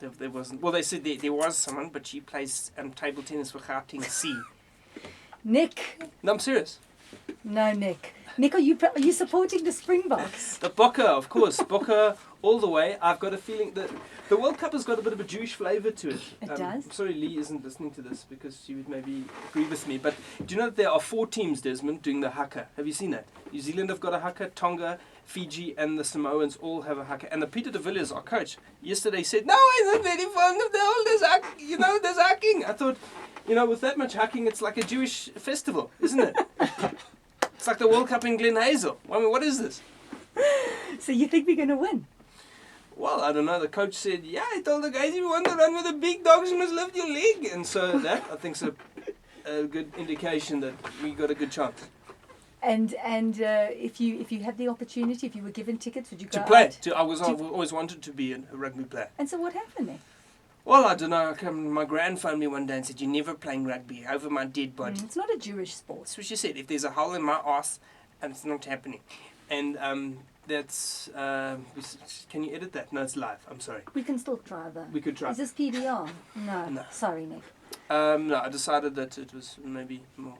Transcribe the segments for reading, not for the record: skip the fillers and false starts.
there wasn't. Well, they said there was someone, but she plays table tennis for Gauteng C. Nick. No, I'm serious. No, Nick. Nick, are you supporting the Springboks? The Bokke, of course. Bokke all the way. I've got a feeling that the World Cup has got a bit of a Jewish flavour to it. It does? I'm sorry Lee isn't listening to this because she would maybe agree with me. But do you know that there are 4 teams, Desmond, doing the haka? Have you seen that? New Zealand have got a haka, Tonga, Fiji and the Samoans all have a haka. And the Peter de Villiers, our coach, yesterday said, no, I'm not very fond of the whole there's hacking. I thought, with that much hacking, it's like a Jewish festival, isn't it? It's like the World Cup in Glen Hazel. I mean, what is this? So you think we're going to win? Well, I don't know. The coach said, yeah, I told the guys, if you want to run with the big dogs, you must lift your leg. And so that, I think, is a good indication that we got a good chance. And if you had the opportunity, if you were given tickets, would you go to play? out? I've always wanted to be a rugby player. And so what happened then? Well, I don't know. My gran phoned me one day and said, you're never playing rugby over my dead body. It's not a Jewish sport. That's what she said. If there's a hole in my arse, it's not happening. And that's... can you edit that? No, it's live. I'm sorry. We can still try though. We could try. Is this PBR? No. Sorry, Nick. No, I decided that it was maybe more...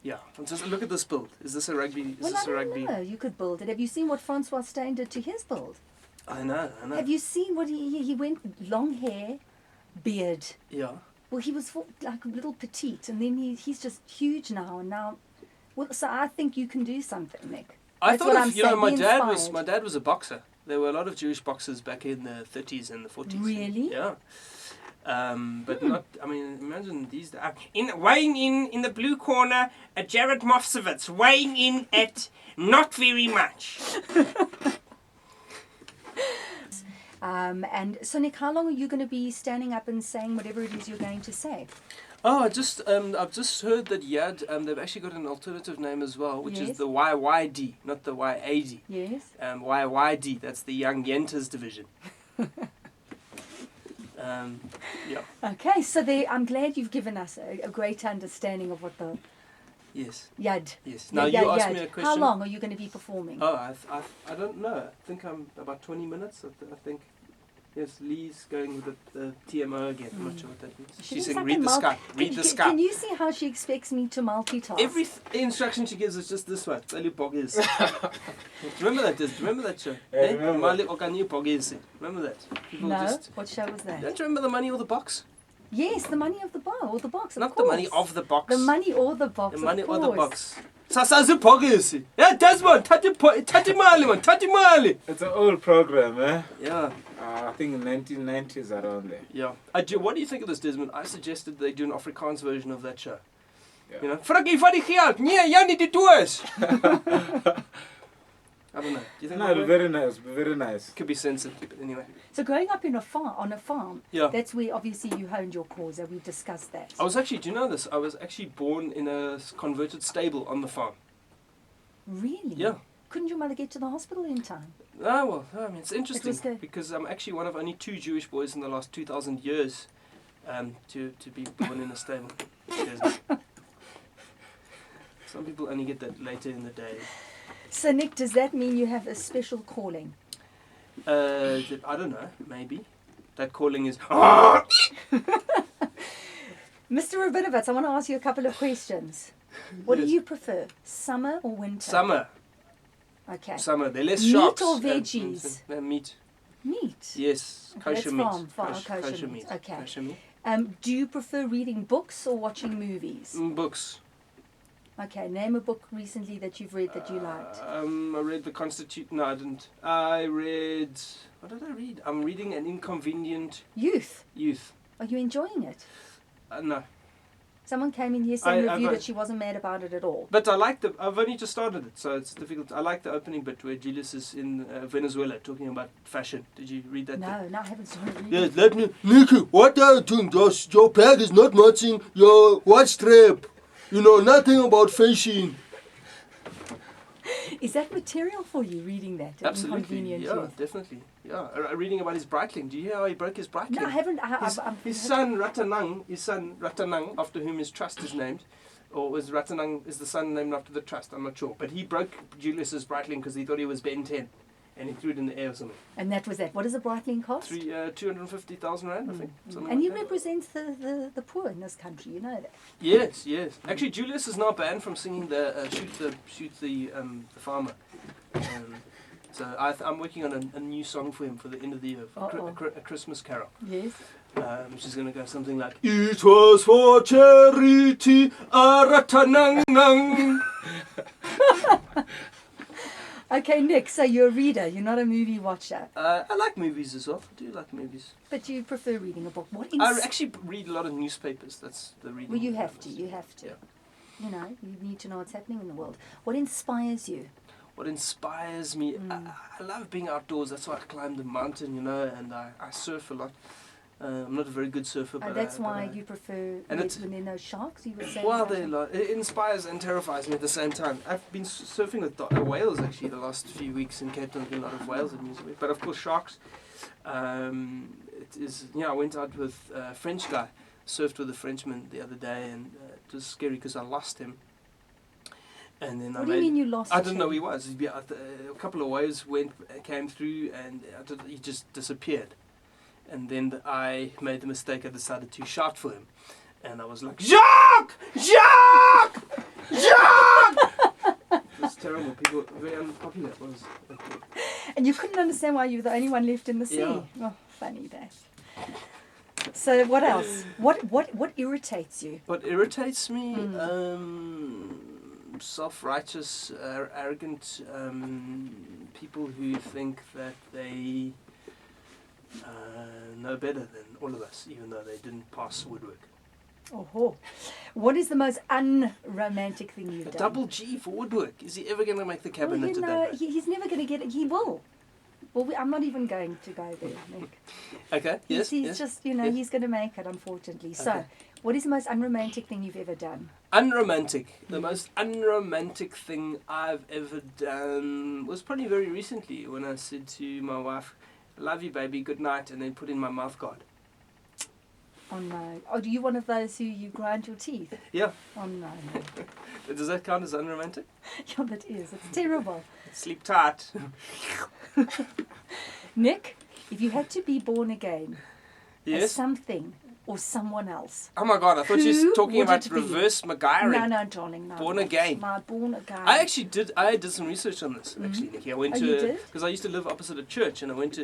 Yeah. Just look at this build. Is this a rugby? No, you could build it. Have you seen what Francois Steyn did to his build? I know. Have you seen what he went long hair, beard? Yeah. Well, he was like a little petite, and then he's just huge now. Well, so I think you can do something, Nick. I thought my dad was a boxer. There were a lot of Jewish boxers back in the 30s and the 40s. Really? Yeah. But not. I mean, imagine these. Weighing in the blue corner, Jared Mofsowitz weighing in at not very much. And so, Nick, how long are you going to be standing up and saying whatever it is you're going to say? Oh, I've just heard that Yad, they've actually got an alternative name as well, which is the YYD, not the YAD. Yes. YYD, that's the Young Yentas division. Yeah. Okay, so I'm glad you've given us a great understanding of what the... Yes. Yad. Yes. Now, you asked me a question. How long are you going to be performing? Oh, I don't know. I think I'm about 20 minutes. I think. Yes, Lee's going with the TMO again. I'm not sure what that means. She's saying, read the sky. Read the sky. Can you see how she expects me to multitask? Every instruction she gives is just this one. Remember that? Remember that show? Remember that? What show was that? Don't you remember The Money or the Box? Yes, The Money of the Bar or the Box, of Not course. The Money of the Box. The Money or the Box, The Money of or the course. Box. Sasazi. Yeah, Desmond, Tati Mali. It's an old program, eh? Yeah. I think in 1990s around there. Yeah. What do you think of this, Desmond? I suggested they do an Afrikaans version of that show. Yeah. Fraggie van die geld. Nee, jy nie die toes. I don't know. Do you think very nice, very nice. Could be censored, but anyway. So growing up on a farm, yeah. That's where obviously you honed your cause, and we discussed that. I was actually, do you know this? I was actually born in a converted stable on the farm. Really? Yeah. Couldn't your mother get to the hospital in time? Oh, well, I mean, it's interesting because I'm actually one of only 2 Jewish boys in the last 2,000 years to be born in a stable. Some people only get that later in the day. So, Nick, does that mean you have a special calling? I don't know, maybe. That calling is... Mr. Rabinowitz, I want to ask you a couple of questions. What do you prefer, summer or winter? Summer. Okay. Summer. They're less sharks. Meat or veggies? Meat. Meat? Yes. Okay, kosher meat. Kosher meat. Okay. Kosher meat. Do you prefer reading books or watching movies? Books. Okay, name a book recently that you've read that you liked. I read The Constitution. No, I didn't. I read... What did I read? I'm reading An Inconvenient... Youth. Youth. Are you enjoying it? No. Someone came in here saying reviewed that she wasn't mad about it at all. But I like I've only just started it, so it's difficult. I like the opening bit where Julius is in Venezuela talking about fashion. Did you read that? No, I haven't started reading. Yes, let me... Niki, what are you doing? Your bag is not matching your watch strap. You know nothing about fashion. Is that material for you, reading that? Absolutely, yeah, definitely. Yeah, reading about his Breitling. Do you hear how he broke his Breitling? No, I haven't. His son Ratanang, after whom his trust is named, or is Ratanang is the son named after the trust? I'm not sure. But he broke Julius's Breitling because he thought he was Ben 10, and he threw it in the air or something. And that was that. What does a Breitling cost? 250,000 rand, I think. Something And he like that. represents the poor in this country, you know that. Yes, yes. Actually, Julius is now banned from singing the shoot the farmer. So I'm working on a new song for him for the end of the year, a Christmas carol. Yes. Which is going to go something like, It was for charity, aratanang. Okay, Nick, so you're a reader, you're not a movie watcher. I like movies as well. I do like movies. But you prefer reading a book. I actually read a lot of newspapers. That's the reading. Well, you have to. Yeah. You know, you need to know what's happening in the world. What inspires you? What inspires me? I love being outdoors. That's why I climb the mountain, you know, and I surf a lot. I'm not a very good surfer, but that's why you prefer and when there are no sharks, you would say? Well, it inspires and terrifies me at the same time. I've been surfing with whales actually the last few weeks in Cape Town. There's been a lot of whales in New but of course sharks. It is. I went out with a French guy, surfed with a Frenchman the other day, and it was scary because I lost him. And then what do you mean you lost I didn't know him? who he was. A couple of waves came through, and he just disappeared. And then I made the mistake. I decided to shout for him, and I was like, "Jacques! Jacques! Jacques!" It was terrible. People very unpopular. It was. And you couldn't understand why you were the only one left in the sea. Yeah. Oh, funny that. So what else? What irritates you? What irritates me? Self-righteous, arrogant people who think that they know better than all of us, even though they didn't pass woodwork. Oh, what is the most unromantic thing you've A done? double G for woodwork. Is he ever going to make the cabinet Well, today? he's never going to get it. He will. Well, I'm not even going to go there, Nick. Okay, yes. He's yes. just, yes. he's going to make it, unfortunately. So, Okay. what is the most unromantic thing you've ever done? Unromantic. The most unromantic thing I've ever done was probably very recently when I said to my wife, "Love you, baby, good night," and then put in my mouth guard. Oh, no. Oh, are you one of those who you grind your teeth? Yeah. Oh, no. Does that count as unromantic? Yeah, that is. It's terrible. Sleep tight. Nick, if you had to be born again as Yes. something or someone else. Oh my God! I thought you Who were talking would about it be? reverse MacGyvering. No, darling, no. Born again. No, born again. I actually did. I did some research on this. Actually, Nikki, I went Oh, to you did? because I used to live opposite a church, and I went to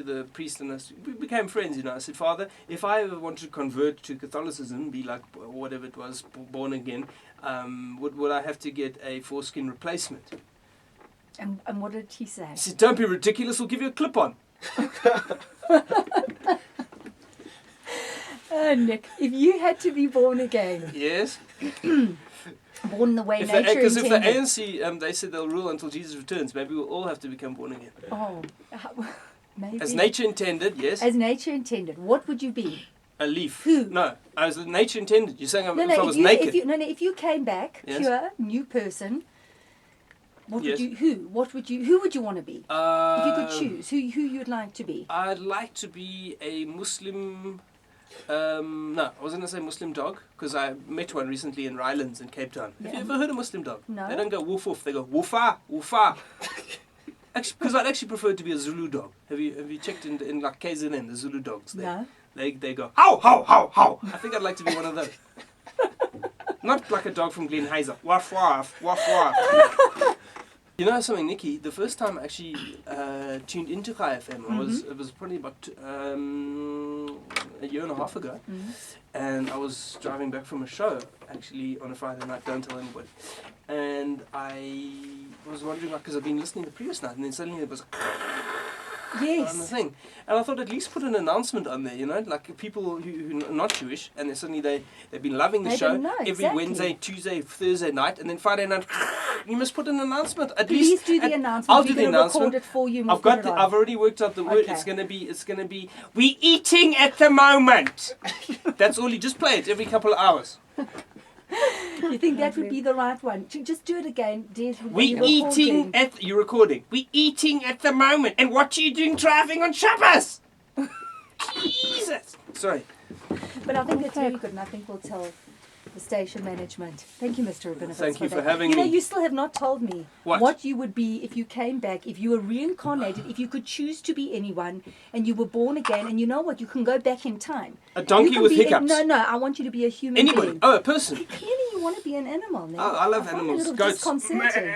the priest, and we became friends. I said, "Father, if I ever wanted to convert to Catholicism, be like whatever it was, born again, would I have to get a foreskin replacement?" And what did he say? He said, "Don't be ridiculous. We'll give you a clip-on." Oh, Nick, if you had to be born again, Yes. born the way nature Because if the intended. ANC, they said they'll rule until Jesus returns, maybe we'll all have to become born again. Oh, maybe. As nature intended, yes. As nature intended. What would you be? A leaf. Who? No, as nature intended. You're saying if I was if naked. if you came back, Yes. pure, new person, what Yes. would you, who would you want to be? If you could choose, who you'd like to be? I'd like to be a Muslim. No, I was going to say Muslim dog because I met one recently in Rylands in Cape Town. Have you Yeah. ever heard a Muslim dog? No. They don't go woof woof. They go woofa woofa. Because I'd actually prefer to be a Zulu dog. Have you checked in like KZN, the Zulu dogs there? No. They go how how how how. I think I'd like to be one of those. Not like a dog from Glen Hazer. Waf waf waf waf. You know something, Nikki? The first time I actually tuned into Chaifm, it was probably about a year and a half ago, and I was driving back from a show actually on a Friday night. Don't tell anybody. And I was wondering, because I've been listening the previous night, and then suddenly there was on the Yes. thing, and I thought at least put an announcement on there, like people who are not Jewish, and then suddenly they've been loving the They show don't know, every exactly. Wednesday, Tuesday, Thursday night, and then Friday night. You must put an announcement. At Please least do the and announcement. I'll We're do the gonna announcement. record it for you. And we'll put it on. I've already worked out the word. Okay. It's gonna be. We eating at the moment. That's all. You just play it every couple of hours. You think that would be the right one? Just do it again, Des. We eating at. You're recording. We eating at the moment. And what are you doing driving on Shabbos? Jesus. Sorry. But I think it's very good, and I think we'll tell the station management. Thank you, Mr. Rabinowitz. Thank you for that. having You know, me. you still have not told me What? you would be if you came back, if you were reincarnated, if you could choose to be anyone, and you were born again, and you know what, you can go back in time. A donkey You can with be hiccups. No, I want you to be a human Anybody? being. Oh, a person. Clearly, you want to be an animal now. Oh, I love find it animals. a little Goats. disconcerting.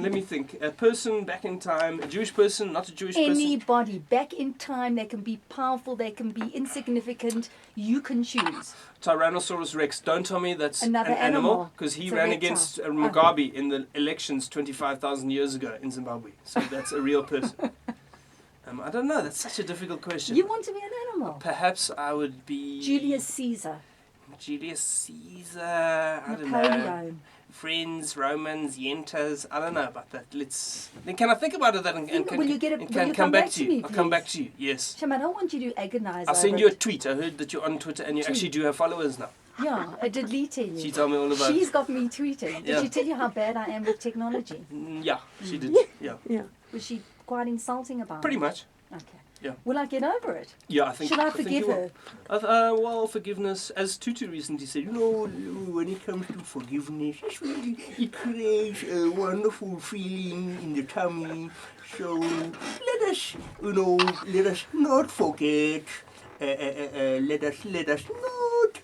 Let me think. A person back in time. A Jewish person, not a Jewish person. Anybody back in time, they can be powerful, they can be insignificant. You can choose. Tyrannosaurus Rex. Don't tell me that's Another an animal animal. because he It's a ran reptile. against Mugabe in the elections 25,000 years ago in Zimbabwe. So that's a real person. I don't know. That's such a difficult question. You want to be an animal. Perhaps I would be Julius Caesar. Julius Caesar. I don't know. Napoleon. Friends, Romans, Yentas. I don't know about that. Then can I think about it and Will you get it- and will can you come come back back to to you? me, I'll come please? back to you. Yes. Sham, I don't want you to agonize I'll send over you a it. tweet. I heard that you're on Twitter and you Tweet. actually do have followers now. Yeah, I deleted you. She told me all about She's it. got me tweeting. Did Yeah. she tell you how bad I am with technology? Yeah, she did. Yeah. Yeah. Was she quite insulting about Pretty it? much. Okay. Yeah. Will I get over it? Yeah, I think. Should I think forgive you will. her? Well, forgiveness, as Tutu recently said, you know, when it comes to forgiveness, it creates a wonderful feeling in the tummy. So let us not forget. Let us not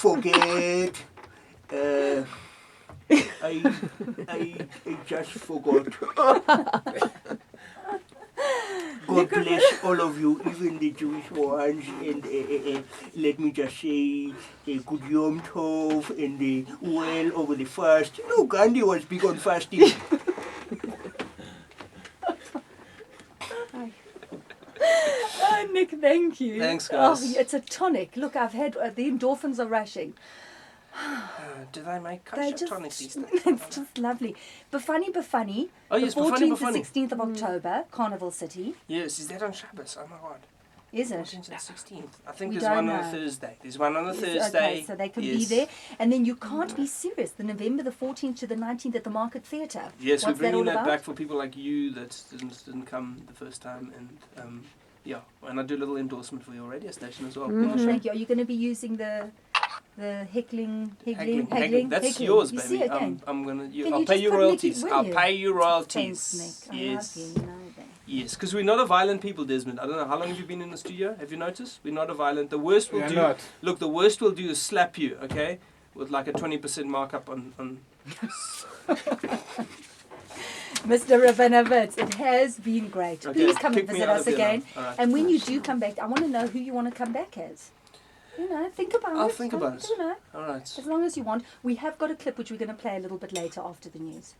forget. I just forgot. God bless all of you, even the Jewish ones, and let me just say good Yom Tov and well over the fast. You know, Gandhi was big on fasting. Oh, Nick, thank you. Thanks, guys. Oh, it's a tonic. Look, I've had the endorphins are rushing. Do they make They kosher just, tonics these days? it's just lovely. Bafani. Oh, yes, the Bafani, 14th Bafani. to 16th of October, Carnival City. Yes, is that on Shabbos? Oh my God. Is it? 14th and 16th. I think We there's one don't on a know. Thursday. There's one on a Yes, Thursday. Okay, so they can be Yes. there. And then you can't be serious. The November the 14th to the 19th at the Market Theatre. Yes, What's we're bringing that that all about? back for people like you that didn't come the first time, and yeah, and I do a little endorsement for your radio station as well. Oh, thank you. Are you going to be using the heckling? Haggling. That's heckling? yours, You baby. see again? I'm gonna. Can I'll you pay just you put royalties. Niki, will I'll you? pay you royalties. Thanks, Nick. I Yes. love you. You know that. Yes, because we're not a violent people, Desmond. I don't know how long have you been in the studio. Have you noticed? We're not a violent. The worst we'll We are do. not. Look, the worst we'll do is slap you. Okay, with like a 20% markup on. Mr. Rabinowitz, it has been great. Okay, Please come and kick me visit out us of here again. now. All right. And when you do come back, I want to know who you want to come back as. You know, think about it. I'll think about it. You know, All right. as long as you want. We have got a clip which we're going to play a little bit later after the news.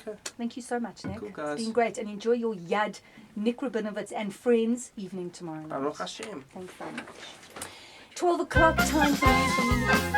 Okay. Thank you so much, Nick. Cool, guys. It's been great. And enjoy your Yad, Nik Rabinowitz and friends evening tomorrow night. Baruch Hashem. Thanks so much. 12 o'clock time for news.